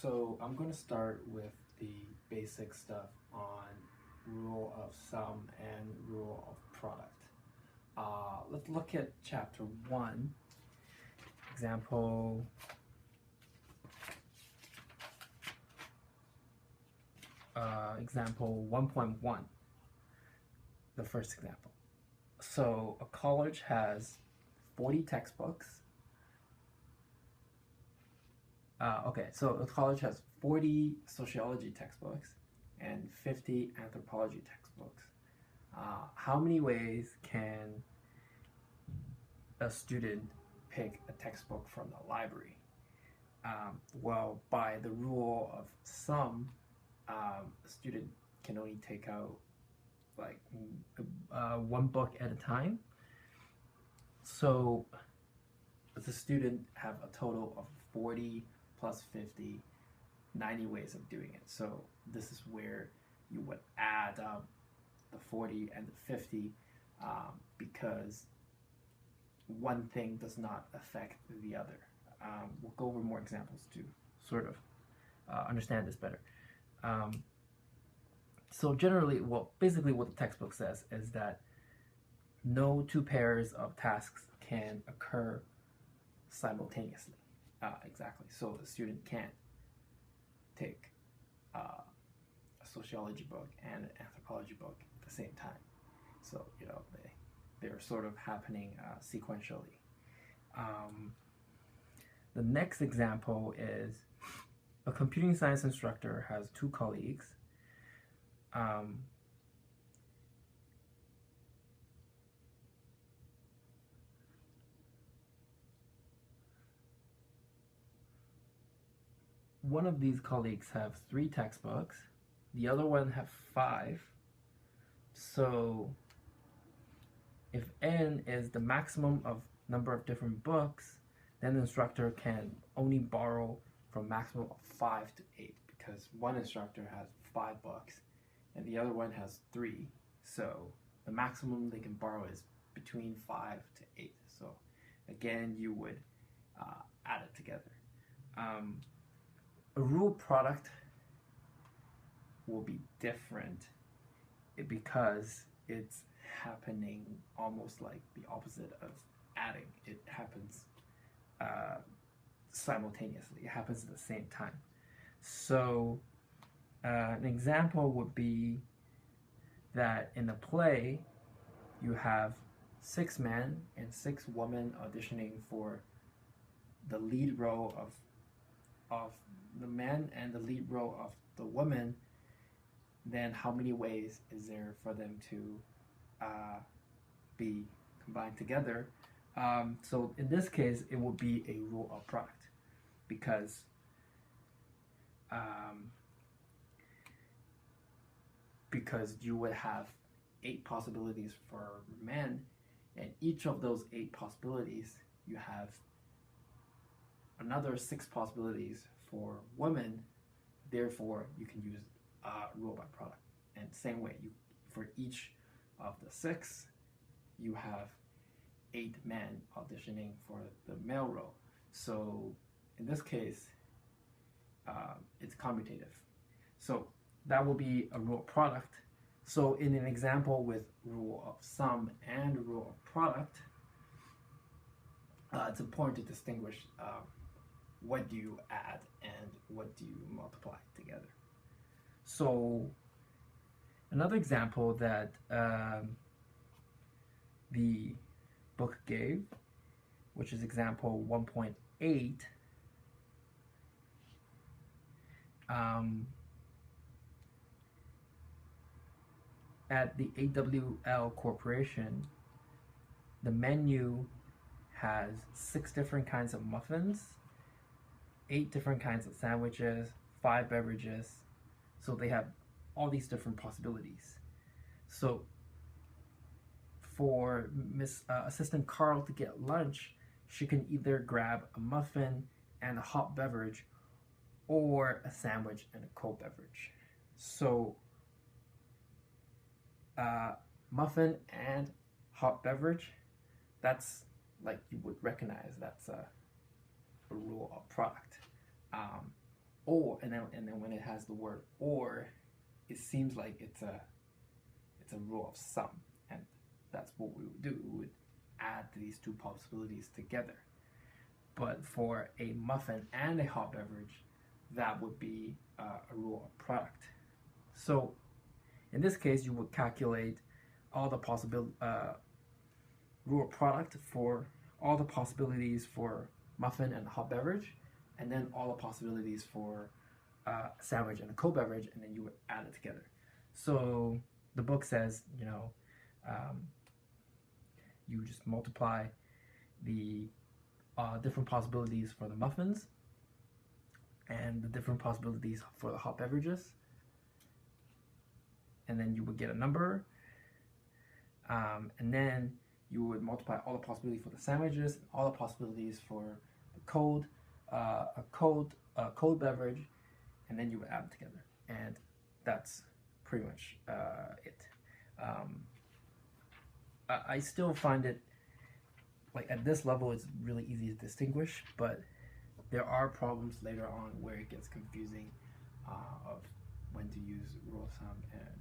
So I'm going to start with the basic stuff on rule of sum and rule of product. Let's look at chapter 1, example example 1.1, the first example. So a college has 40 textbooks. So a college has 40 sociology textbooks and 50 anthropology textbooks. How many ways can a student pick a textbook from the library? Well, by the rule of sum, a student can only take out like one book at a time. So the student have a total of 40 plus 50, 90 ways of doing it. So this is where you would add up the 40 and the 50 because one thing does not affect the other. We'll go over more examples to sort of understand this better. So generally, basically what the textbook says is that no two pairs of tasks can occur simultaneously. Exactly. So the student can't take a sociology book and an anthropology book at the same time. So, they're sort of happening sequentially. The next example is a computing science instructor has two colleagues. One of these colleagues have 3 textbooks, the other one have 5. So if n is the maximum of number of different books, then the instructor can only borrow from maximum of 5 to 8 because one instructor has 5 books and the other one has 3. So the maximum they can borrow is between 5 to 8. So again, you would add it together. A rule product will be different because it's happening almost like the opposite of adding. It happens simultaneously. It happens at the same time. So an example would be that in a play you have 6 men and 6 women auditioning for the lead role of the men and the lead role of the woman. Then how many ways is there for them to be combined together? So in this case, it would be a rule of product because you would have 8 possibilities for men, and each of those 8 possibilities, you have another 6 possibilities for women. Therefore, you can use rule by product. And same way, for each of the 6, you have 8 men auditioning for the male role. So in this case, it's commutative. So that will be a rule of product. So in an example with rule of sum and rule of product, it's important to distinguish what do you add and what do you multiply together. So another example that the book gave, which is example 1.8, at the AWL Corporation, the menu has 6 different kinds of muffins, 8 different kinds of sandwiches, 5 beverages. So they have all these different possibilities. So for Miss Assistant Carl to get lunch, she can either grab a muffin and a hot beverage or a sandwich and a cold beverage. So muffin and hot beverage, that's like you would recognize that's a rule of product. or, and then when it has the word or, it seems like it's a rule of sum, and that's what we would do. We would add these two possibilities together. But for a muffin and a hot beverage, that would be a rule of product. So in this case, you would calculate all the possible rule of product for all the possibilities for muffin and hot beverage, and then all the possibilities for a sandwich and a cold beverage, and then you would add it together. So the book says, you just multiply the different possibilities for the muffins and the different possibilities for the hot beverages, and then you would get a number, and then you would multiply all the possibilities for the sandwiches and all the possibilities for the cold beverage, and then you would add them together, and that's pretty much it. I still find it, like, at this level it's really easy to distinguish, but there are problems later on where it gets confusing of when to use rule of thumb and